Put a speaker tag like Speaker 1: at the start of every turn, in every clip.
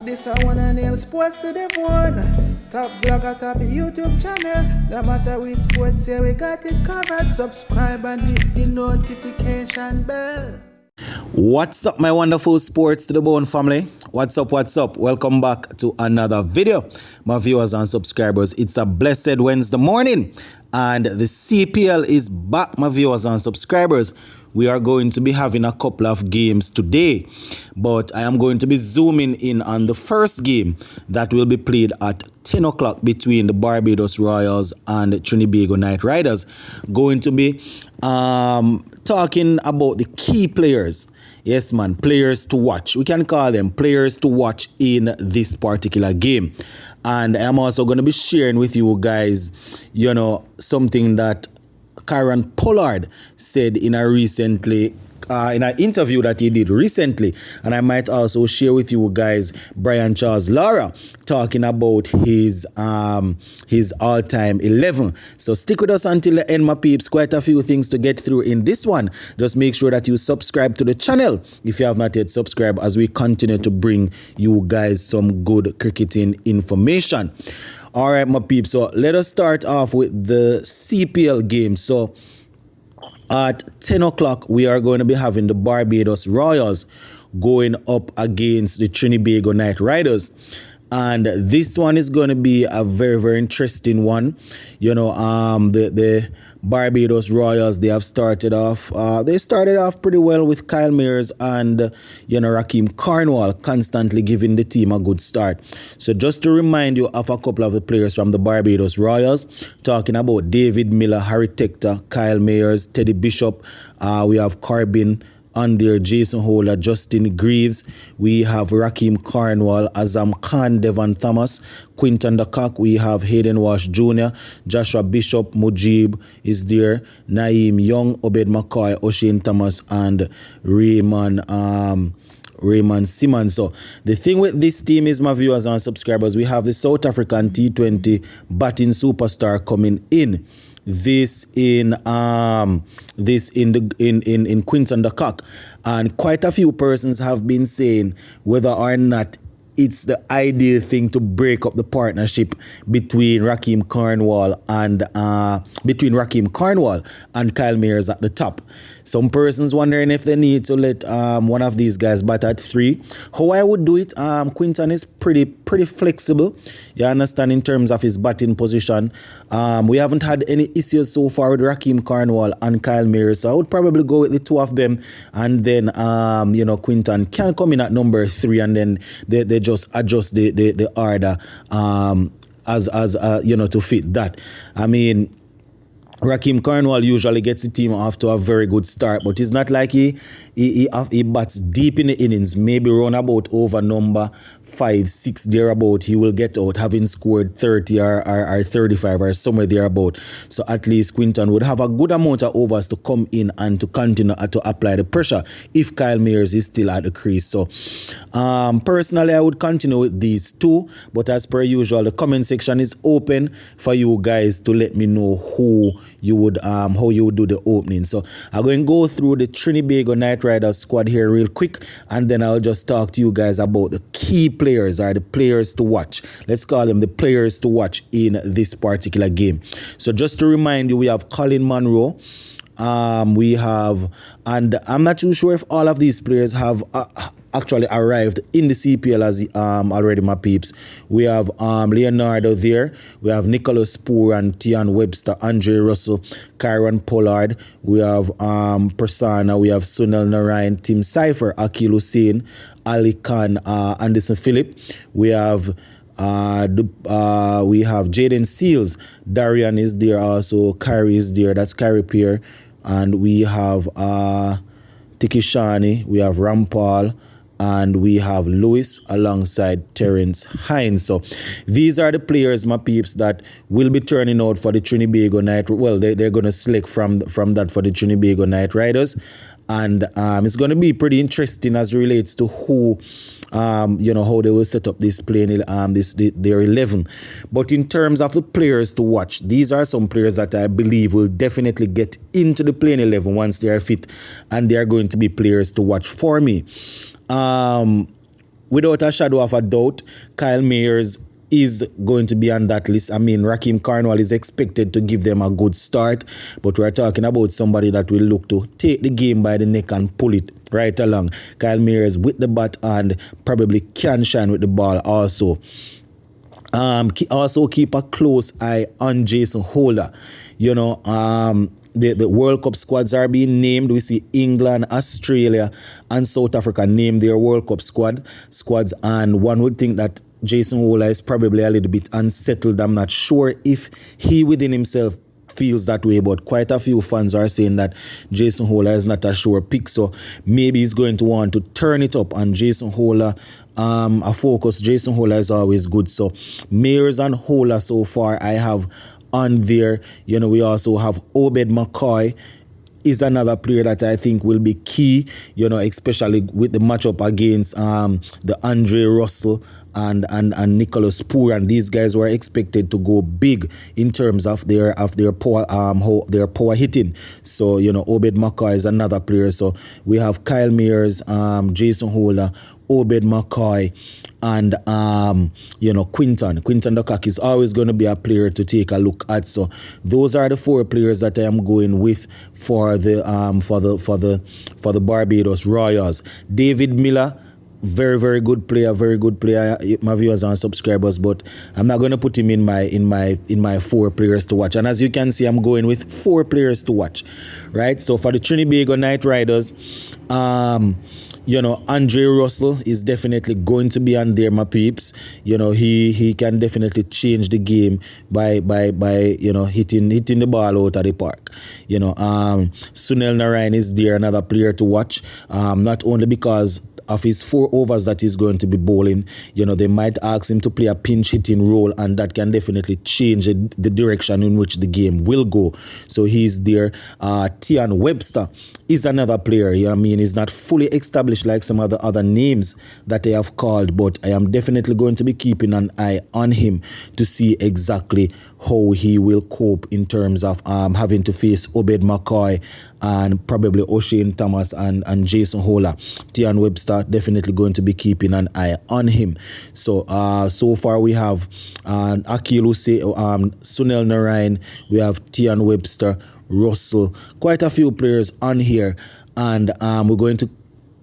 Speaker 1: This I wanna nail sports to the bone. Top blogger, top YouTube channel. No matter which sports, yeah, we got it covered. Subscribe and hit the notification bell.
Speaker 2: What's up, my wonderful sports to the bone family? What's up? Welcome back to another video, my viewers and subscribers. It's a blessed Wednesday morning and the CPL is back, my viewers and subscribers. We are going to be having a couple of games today, but I am going to be zooming in on the first game that will be played at 10 o'clock between the Barbados Royals and the Trinbago Knight Riders. Going to be talking about the key players. Yes, man, players to watch. We can call them players to watch in this particular game. And I'm also going to be sharing with you guys, something that Kieron Pollard said in an interview that he did recently, and I might also share with you guys Brian Charles Lara talking about his all-time 11. So stick with us until the end, my peeps. Quite a few things to get through in this one. Just make sure that you subscribe to the channel if you have not yet subscribed, as we continue to bring you guys some good cricketing information. All right, my peeps. So let us start off with the CPL game. So at 10 o'clock, we are going to be having the Barbados Royals going up against the Trinbago Knight Riders. And this one is going to be a very, very interesting one. The Barbados Royals, they started off pretty well with Kyle Mayers and, Rakeem Cornwall constantly giving the team a good start. So just to remind you of a couple of the players from the Barbados Royals, talking about David Miller, Harry Tector, Kyle Mayers, Teddy Bishop, we have Corbin on there, Jason Holder, Justin Greaves. We have Rakeem Cornwall, Azam Khan, Devon Thomas, Quinton de Kock. We have Hayden Walsh Jr., Joshua Bishop, Mujib is there, Naeem Young, Obed McCoy, O'Shane Thomas, and Raymond Simmons. So the thing with this team is, my viewers and subscribers, we have the South African T20 batting superstar coming in. This in Quinton de Kock, and quite a few persons have been saying whether or not it's the ideal thing to break up the partnership between Rakeem Cornwall and Kyle Mayers at the top. Some persons wondering if they need to let one of these guys bat at 3. How I would do it, Quinton is pretty flexible, you understand, in terms of his batting position. We haven't had any issues so far with Rakeem Cornwall and Kyle Mayers, so I would probably go with the two of them, and then Quinton can come in at number 3, and then they just adjust the order as to fit that. I mean, Rakeem Cornwall usually gets the team off to a very good start, but it's not like he bats deep in the innings. Maybe run about over number 5, 6 thereabout, he will get out having scored 30 or 35 or somewhere thereabout. So at least Quinton would have a good amount of overs to come in and to continue to apply the pressure if Kyle Mayers is still at the crease. So personally, I would continue with these two, but as per usual, the comment section is open for you guys to let me know who you would how you would do the opening. So I'm going to go through the Trinbago Knight Riders squad here real quick, and then I'll just talk to you guys about the key players, or the players to watch. Let's call them the players to watch in this particular game. So just to remind you, we have Colin Monroe. We have, and I'm not too sure if all of these players have actually arrived in the CPL as already, my peeps. We have Leonardo there. We have Nicholas Poor and Tian Webster, Andre Russell, Kieron Pollard. We have Prasanna. We have Sunil Narayan, Tim Cypher, Akil Hussain, Ali Khan, Anderson Phillip. We have Jaden Seals. Darian is there also. Kyrie is there. That's Kyrie Pierre. And we have Tikishani. We have Rampal. And we have Lewis alongside Terrence Hines. So these are the players, my peeps, that will be turning out for the Trinbago Knight. Well, they're going to select from that for the Trinbago Knight Riders. And it's going to be pretty interesting as it relates to who, how they will set up this playing, their 11. But in terms of the players to watch, these are some players that I believe will definitely get into the playing 11 once they are fit, and they are going to be players to watch for me. without a shadow of a doubt, Kyle Mayers is going to be on that list. I mean, Raheem Carnwall is expected to give them a good start, but we're talking about somebody that will look to take the game by the neck and pull it right along. Kyle Mayers with the bat and probably can shine with the ball also. Also keep a close eye on Jason Holder. You know, the World Cup squads are being named. We see England, Australia, and South Africa name their World Cup squads, and one would think that Jason Holder is probably a little bit unsettled. I'm not sure if he within himself feels that way, but quite a few fans are saying that Jason Holder is not a sure pick, so maybe he's going to want to turn it up on Jason Holder. A focus. Jason Holder is always good. So Mayers and Holder so far I have on there. You know, we also have Obed McCoy is another player that I think will be key, you know, especially with the matchup against the Andre Russell and Nicholas Poor, and these guys were expected to go big in terms of their power hitting. So, you know, Obed McCoy is another player. So we have Kyle Mayers, Jason Holder, Obed McCoy, and you know, Quinton Duckak is always going to be a player to take a look at. So those are the 4 players that I am going with for the Barbados Royals. David Miller, very good player, my viewers and subscribers, but I'm not going to put him in my 4 players to watch. And as you can see, I'm going with 4 players to watch, right? So for the Trinbago Knight Riders, you know, Andre Russell is definitely going to be on there, my peeps. You know, he can definitely change the game by you know, hitting the ball out of the park. You know, Sunil Narayan is there, another player to watch. Not only because of his 4 overs that he's going to be bowling, you know, they might ask him to play a pinch hitting role, and that can definitely change the direction in which the game will go. So he's there. Tian Webster is another player. I mean, he's not fully established like some of the other names that I have called, but I am definitely going to be keeping an eye on him to see exactly how he will cope in terms of having to face Obed McCoy and probably O'Shane Thomas and Jason Holder. Tian Webster definitely going to be keeping an eye on him. So so far we have Akil Hussein, Sunil Narayan, we have Tian Webster, Russell, quite a few players on here, and we're going to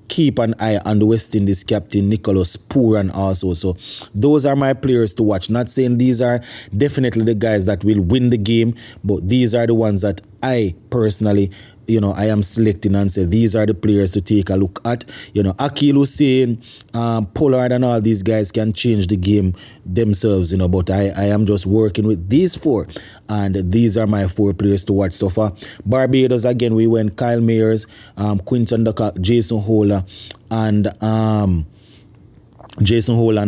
Speaker 2: keep an eye on the West Indies captain Nicholas Pooran also. So those are my players to watch. Not saying these are definitely the guys that will win the game, but these are the ones that I personally, you know, I am selecting and say these are the players to take a look at. You know, Akil Hussein, Pollard and all these guys can change the game themselves, you know, but I am just working with these 4, and these are my 4 players to watch so far. Barbados, again, we went Kyle Mayers, Quinton Duckak, Jason Holder, and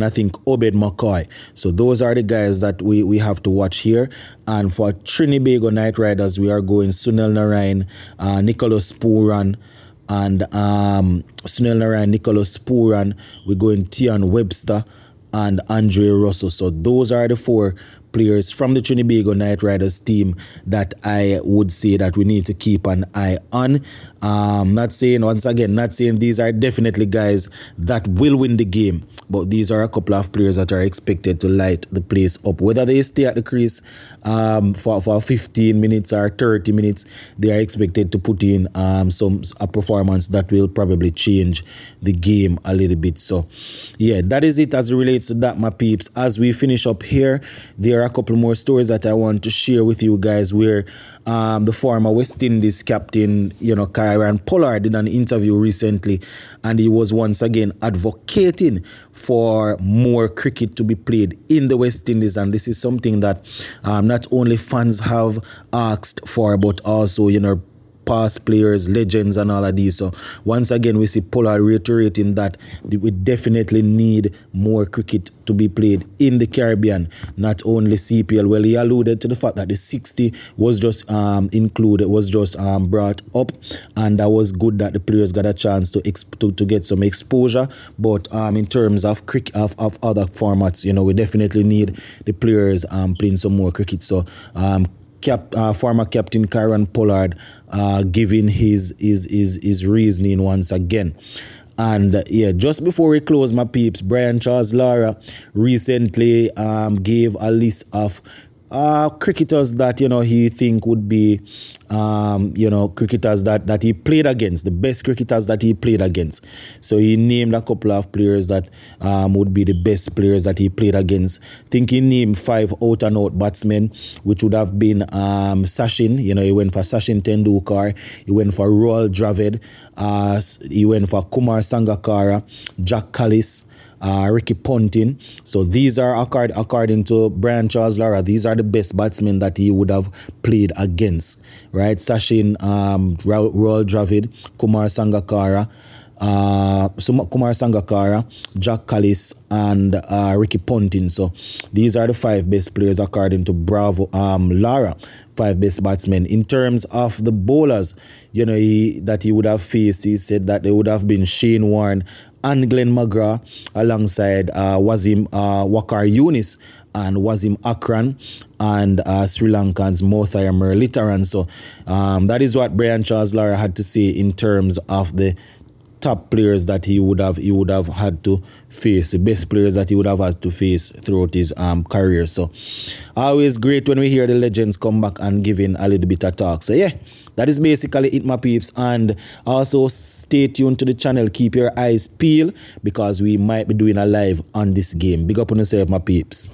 Speaker 2: I think Obed McCoy. So those are the guys that we have to watch here. And for Trinbago Knight Riders, we are going Sunil Narayan, Nicholas Pooran, and we're going Tian Webster and Andre Russell. So those are the 4 players from the Trinbago Knight Riders team that I would say that we need to keep an eye on. Not saying these are definitely guys that will win the game, but these are a couple of players that are expected to light the place up. Whether they stay at the crease for 15 minutes or 30 minutes, they are expected to put in a performance that will probably change the game a little bit. So yeah, that is it as it relates to that, my peeps. As we finish up here, there are a couple more stories that I want to share with you guys, where the former West Indies captain, you know, Kieron Pollard, did an interview recently, and he was once again advocating for more cricket to be played in the West Indies. And this is something that not only fans have asked for, but also, you know, past players, legends, and all of these. So once again, we see Pollard reiterating that we definitely need more cricket to be played in the Caribbean, not only CPL. Well, he alluded to the fact that the 60 was just brought up, and that was good that the players got a chance to get some exposure. But in terms of cricket, of other formats, you know, we definitely need the players playing some more cricket. So former captain Kieron Pollard giving his reasoning once again. And yeah, just before we close, my peeps, Brian Charles Lara recently gave a list of cricketers that he think would be cricketers that he played against, the best cricketers that he played against. So he named a couple of players that would be the best players that he played against. I think he named 5 out and out batsmen, which would have been Sachin. He went for Sachin Tendulkar, he went for Royal Dravid, he went for Kumar Sangakkara, Jack Callis, Ricky Ponting. So these are, according to Brian Charles Lara, these are the best batsmen that he would have played against, right? Sachin, Royal Dravid, Kumar Sangakkara, Jack Callis, and Ricky Ponting. So these are the 5 best players according to Lara, 5 best batsmen. In terms of the bowlers, that he would have faced, he said that they would have been Shane Warne and Glenn McGrath alongside Wasim Wakar Yunis and Wasim Akran and Sri Lankan's Mothaya Muralitharan. So that is what Brian Charles Lara had to say in terms of the top players that he would have had to face, the best players that he would have had to face throughout his career. So always great when we hear the legends come back and giving a little bit of talk. So yeah, that is basically it, my peeps. And also stay tuned to the channel, keep your eyes peeled, because we might be doing a live on this game. Big up on yourself, my peeps.